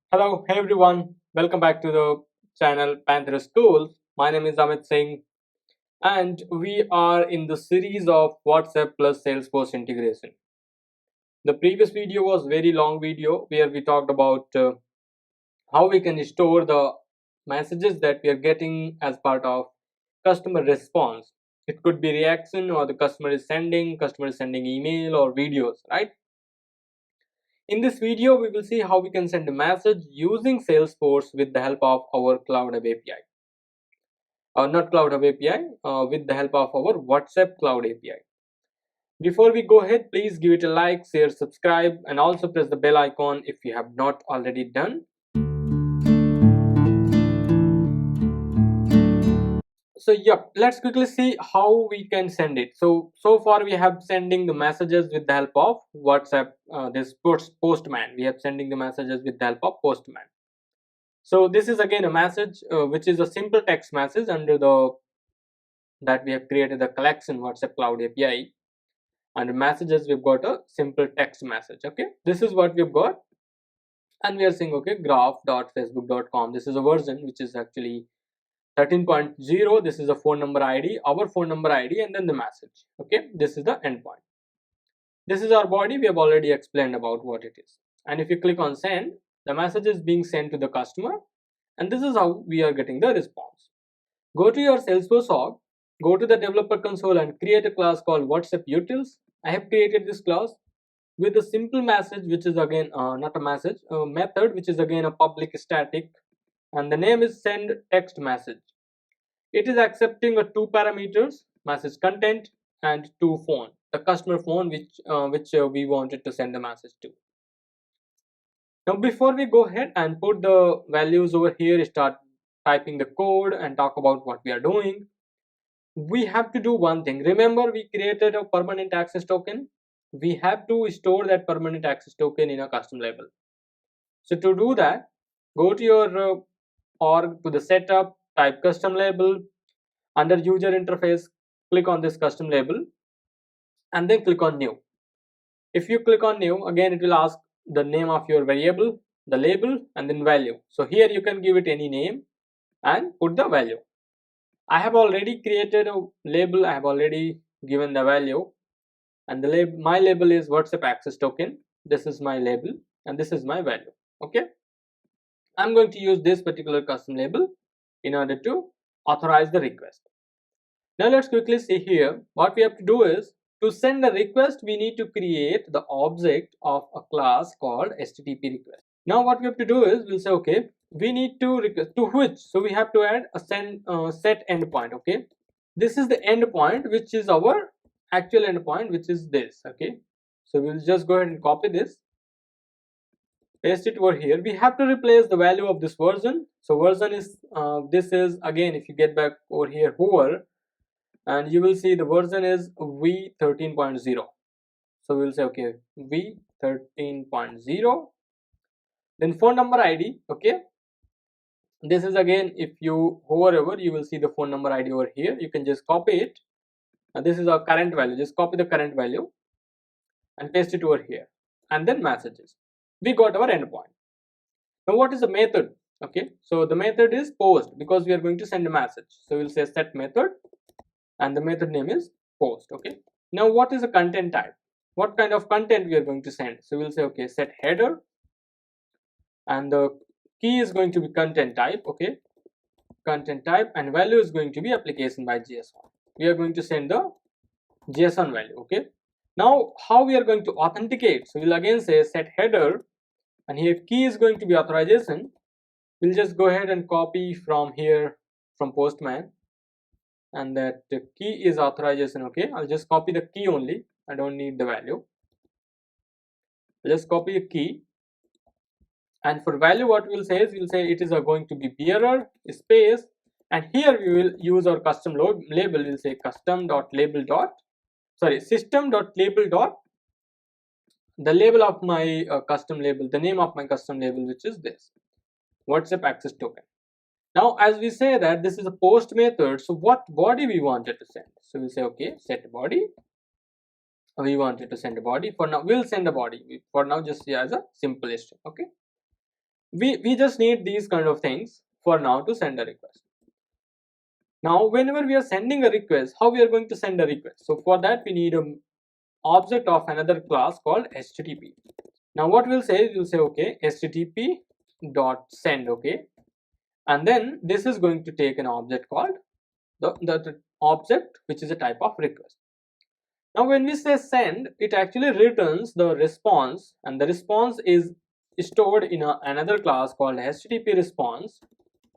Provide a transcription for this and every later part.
Hello, hey everyone. Welcome back to the channel PantherSchools. My name is Amit Singh, and we are in the series of WhatsApp plus Salesforce integration. The previous video was very long video where we talked about how we can store the messages that we are getting as part of customer response. It could be reaction or the customer is sending email or videos, right? In this video, we will see how we can send a message using Salesforce with the help of our Cloud Hub API. Not Cloud Hub API, with the help of our WhatsApp Cloud API. Before we go ahead, please give it a like, share, subscribe, and also press the bell icon if you have not already done. So yep, let's quickly see how we can send it. So far we have sending the messages with the help of WhatsApp. This Postman. We have sending the messages with the help of Postman. So this is again a message which is a simple text message under the that we have created the collection WhatsApp Cloud API. Under messages we've got a simple text message. Okay, this is what we've got, and we are saying okay graph.facebook.com. This is a version which is actually 13.0. This is a phone number ID, our phone number ID, and then the message. Okay, this is the endpoint. This is our body. We have already explained about what it is. And if you click on send, the message is being sent to the customer, and this is how we are getting the response. Go to your Salesforce org, go to the developer console and create a class called WhatsApp Utils. I have created this class with a simple message, which is again not a message, a method, which is again a public static, and the name is send text message. It is accepting a two parameters, message content and to phone, the customer phone which we wanted to send the message to. Now before we go ahead and put the values over here, start typing the code and talk about what we are doing, we have to do one thing. Remember, we created a permanent access token. We have to store that permanent access token in a custom label. So to do that, go to your org, to the setup, type custom label. Under user interface, click on this custom label and then click on new. If you click on new, again it will ask the name of your variable, the label, and then value. So here you can give it any name and put the value. I have already created a label. I have already given the value, and the my label is WhatsApp access token. This is my label and this is my value. Okay, I'm going to use this particular custom label in order to authorize the request. Now let's quickly see here. What we have to do is, to send a request, we need to create the object of a class called HTTP request. Now what we have to do is, we'll say okay, we need to request to which, so we have to add a set endpoint. Okay, this is the endpoint which is our actual endpoint, which is this. Okay, so we'll just go ahead and copy this, paste it over here. We have to replace the value of this version. So version is this is, again, if you get back over here, hover, and you will see the version is v13.0. so we'll say okay v13.0. then phone number ID. Okay, this is, again, if you hover over, you will see the phone number ID over here. You can just copy it, and this is our current value. Just copy the current value and paste it over here, and then messages. We got our endpoint. Now what is the method? Okay, so the method is post, because we are going to send a message. So we'll say set method, and the method name is post. Okay, now what is the content type? What kind of content we are going to send? So we'll say okay set header, and the key is going to be content type. Okay, content type, and value is going to be application by JSON. We are going to send the JSON value. Okay, now how we are going to authenticate? So we'll again say set header, and here key is going to be authorization. We'll just go ahead and copy from here, from Postman, and that the key is authorization. Okay, I'll just copy the key only. I don't need the value. Just copy a key, and for value what we'll say is, we'll say it is going to be bearer space, and here we will use our custom label. We'll say custom.label dot, sorry, system.label dot, the label of my custom label, the name of my custom label, which is this WhatsApp access token. Now as we say that this is a post method, so what body we wanted to send? So we'll say okay set body. We wanted to send a body. For now we'll send a body. For now just see as a simple string. Okay, we just need these kind of things for now to send a request. Now whenever we are sending a request, how we are going to send a request? So for that we need an object of another class called http. Now what we'll say is, we'll say okay, http dot send, okay, and then this is going to take an object called the object which is a type of request. Now when we say send, it actually returns the response, and the response is stored in another class called http response.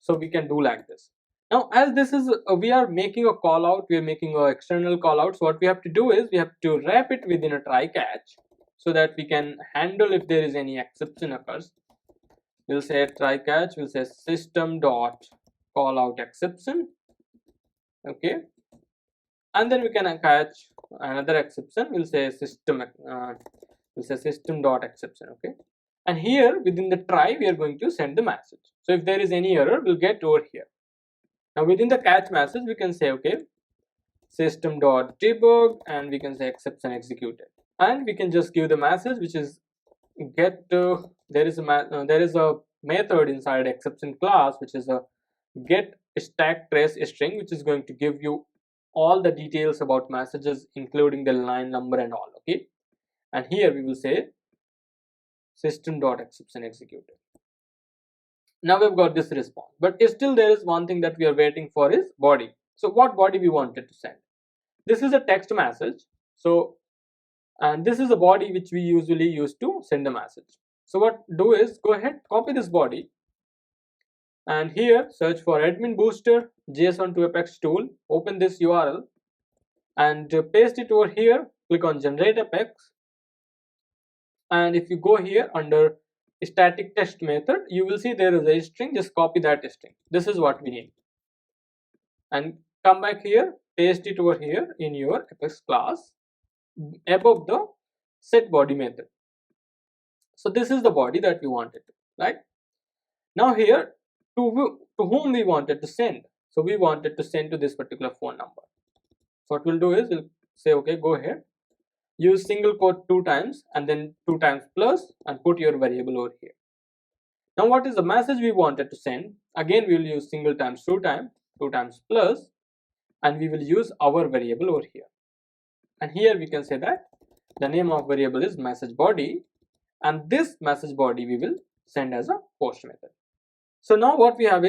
So we can do like this. Now as this is we are making a call out, we are making an external call out. So what we have to do is we have to wrap it within a try catch so that we can handle if there is any exception occurs. We'll say try catch, we'll say system dot call out exception, okay, and then we can catch another exception. We'll say system dot exception, okay, and here within the try we are going to send the message. So if there is any error, we'll get over here. Now within the catch message we can say okay, system dot debug, and we can say exception executed, and we can just give the message which is get there is a method inside exception class which is a get stack trace string, which is going to give you all the details about messages including the line number and all, okay, and here we will say system dot exception executed. Now we've got this response, but still there is one thing that we are waiting for is body. So what body we wanted to send? This is a text message, so, and this is a body which we usually use to send a message. So what do is go ahead, copy this body, and here search for admin booster json to apex tool, open this URL and paste it over here, click on generate apex, and if you go here under static text method, you will see there is a string. Just copy that string. This is what we need, and come back here, paste it over here in your apex class above the set body method. So this is the body that we wanted, right? Now here to whom we wanted to send. So we wanted to send to this particular phone number. So what we'll do is we'll say okay, go ahead, use single quote 2 times and then 2 times plus and put your variable over here. Now what is the message we wanted to send? Again we will use single times 2 times plus, and we will use our variable over here, and here we can say that the name of variable is message body, and this message body we will send as a post method. So now what we have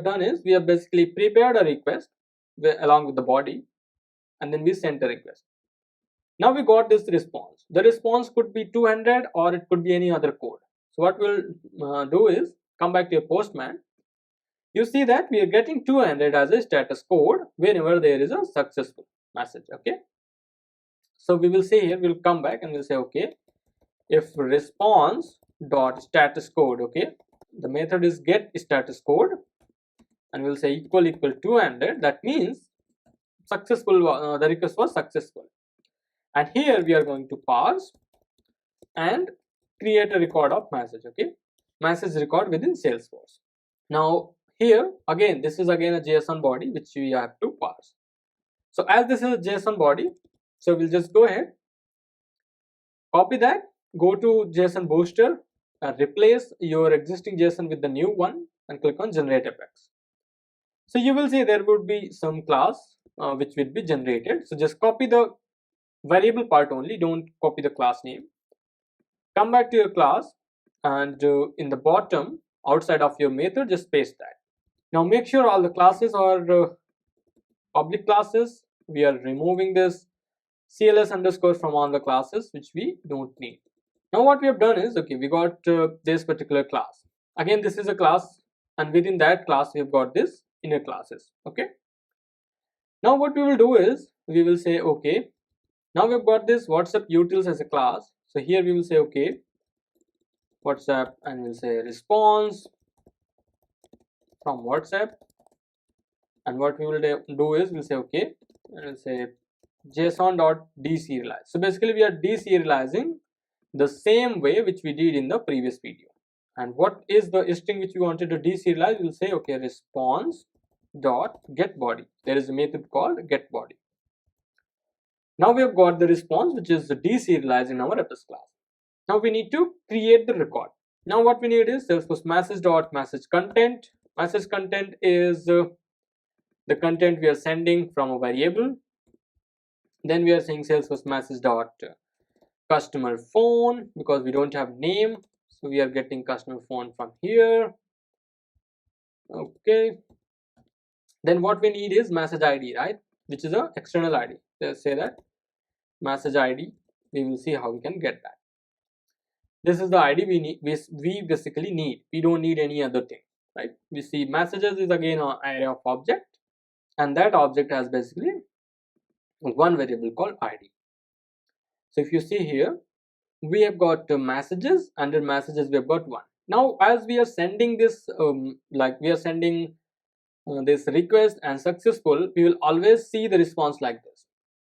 done is we have basically prepared a request along with the body, and then we sent a request. Now we got this response. The response could be 200 or it could be any other code. So what we'll do is come back to your postman. You see that we are getting 200 as a status code whenever there is a successful message, okay. So we will say here, we'll come back and we'll say okay, if response dot status code, okay, the method is get status code, and we'll say equal 200, that means successful, the request was successful, and here we are going to parse and create a record of message, okay, message record within Salesforce. Now here again, this is again a JSON body which we have to parse. So as this is a JSON body, so we'll just go ahead, copy that, go to JSON booster, replace your existing JSON with the new one and click on generate apex. So you will see there would be some class which will be generated. So just copy the variable part only, don't copy the class name. Come back to your class and in the bottom outside of your method just paste that. Now make sure all the classes are public classes. We are removing this CLS underscore from all the classes which we don't need. Now what we have done is, okay, we got this particular class. Again, this is a class, and within that class we have got this inner classes, okay. Now what we will do is we will say okay, now we've got this WhatsApp utils as a class. So here we will say okay, WhatsApp, and we'll say response from WhatsApp, and what we will do is we'll say okay, and we'll say json.deserialize. So basically we are deserializing the same way which we did in the previous video. And what is the string which we wanted to deserialize? We'll say okay, response dot get body. There is a method called get body. Now we have got the response which is deserialized in our apex class. Now we need to create the record. Now what we need is Salesforce message dot message content. Message content is the content we are sending from a variable. Then we are saying Salesforce message dot customer phone, because we don't have name, so we are getting customer phone from here. Okay, then what we need is message id, right, which is a external id. Let's say that message id, we will see how we can get that. This is the id we need, we basically need, we don't need any other thing, right? We see messages is again an array of object, and that object has basically one variable called id. So if you see here, we have got messages. Under messages we have got one. Now as we are sending this like we are sending this request and successful, we will always see the response like this.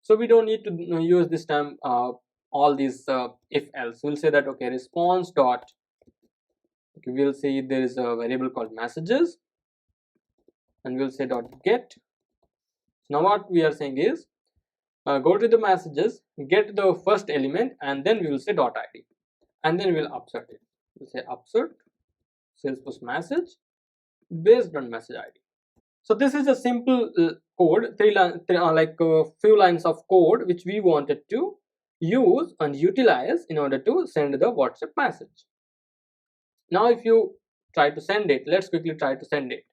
So we don't need to use this time all these if else. We'll say that okay, response dot, okay, we'll see there is a variable called messages, and we'll say dot get. Now what we are saying is go to the messages, get the first element, and then we will say dot id, and then we'll upsert it. We'll say upsert Salesforce message based on message id. So this is a simple code, few lines of code which we wanted to use and utilize in order to send the WhatsApp message. Now if you try to send it, let's quickly try to send it.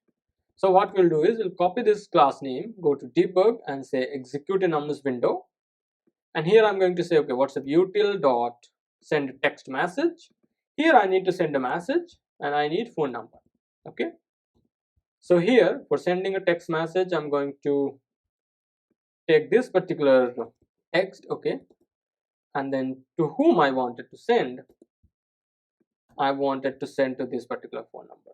So what we'll do is we'll copy this class name, go to debug and say execute anonymous window, and here I'm going to say okay, WhatsApp util dot send text message. Here I need to send a message and I need phone number. Okay, so here for sending a text message, I'm going to take this particular text, okay, and then to whom I wanted to send, I wanted to send to this particular phone number.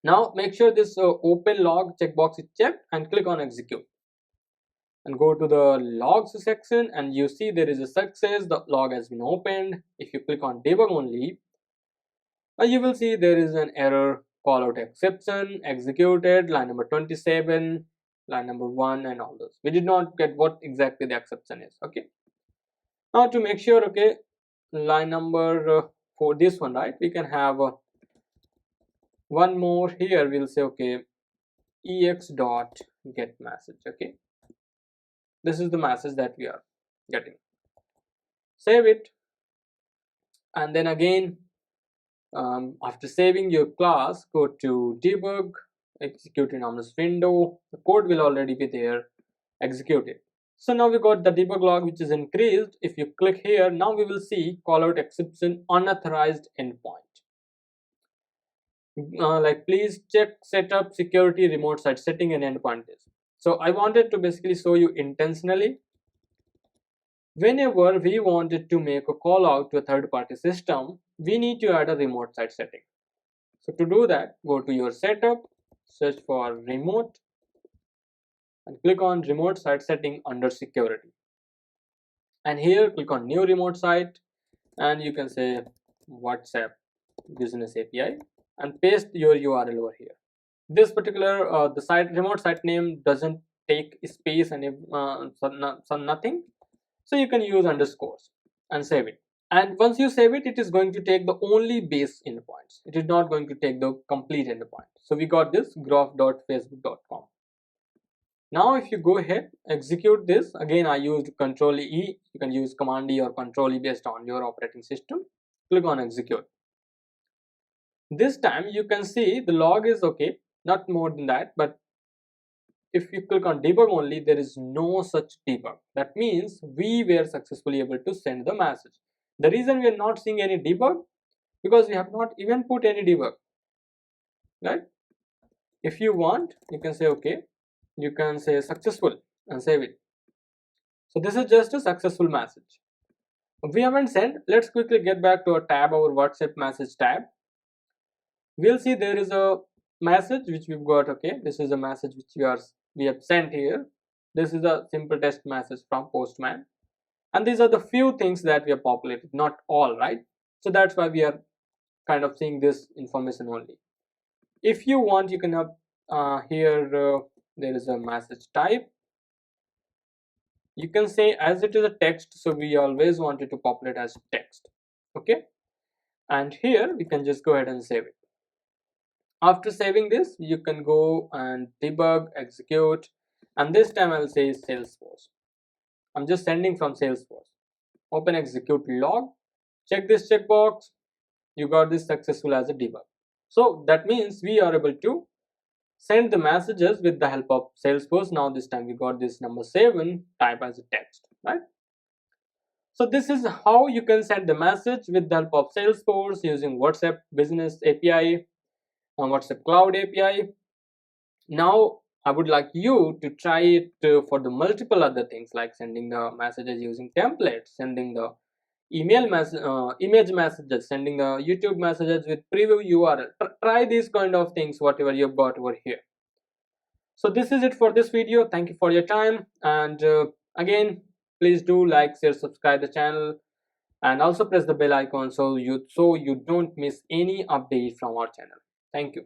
Now make sure this open log checkbox is checked and click on execute, and go to the logs section, and you see there is a success, the log has been opened. If you click on debug only, you will see there is an error, call out exception executed, line number 27, line number 1, and all those. We did not get what exactly the exception is. Okay, now to make sure, okay, line number for this one, right, we can have one more. Here we'll say okay, ex dot get message. Okay, this is the message that we are getting. Save it, and then again after saving your class, go to debug, execute anonymous window. The code will already be there, execute it. So now we got the debug log which is increased. If you click here, now we will see call out exception unauthorized endpoint. Like please check setup security remote site setting and endpoint is. So I wanted to basically show you intentionally, whenever we wanted to make a call out to a third party system, we need to add a remote site setting. So to do that, go to your setup, search for remote, and click on remote site setting under security. And here click on new remote site, and you can say WhatsApp business API, and paste your URL over here. This particular the site remote site name doesn't take space and nothing, so you can use underscores and save it. And once you save it, it is going to take the only base endpoints. It is not going to take the complete endpoint. So we got this graph.facebook.com. Now if you go ahead, execute this. Again, I used Control E. You can use Command E or Control E based on your operating system. Click on execute. This time you can see the log is okay, not more than that, but if you click on debug only, there is no such debug. That means we were successfully able to send the message. The reason we are not seeing any debug, because we have not even put any debug, right? If you want, you can say okay, you can say successful and save it. So this is just a successful message. We haven't sent. Let's quickly get back to our tab, our WhatsApp message tab. We'll see there is a message which we've got. Okay, this is a message which we have sent here. This is a simple test message from Postman, and these are the few things that we have populated, not all, right? So that's why we are kind of seeing this information only. If you want, you can have here there is a message type. You can say as it is a text, so we always wanted to populate as text. Okay, and here we can just go ahead and save it. After saving this, you can go and debug, execute, and this time I'll say Salesforce. I'm just sending from Salesforce. Open execute log, check this checkbox, you got this successful as a debug. So that means we are able to send the messages with the help of Salesforce. Now this time we got this number 7 type as a text, right? So this is how you can send the message with the help of Salesforce using WhatsApp Business API and WhatsApp Cloud API. Now I would like you to try it for the multiple other things like sending the messages using templates, sending the image messages, sending the YouTube messages with preview URL. Try these kind of things, whatever you've got over here. So this is it for this video. Thank you for your time, and again, please do like, share, subscribe the channel, and also press the bell icon so you don't miss any update from our channel. Thank you.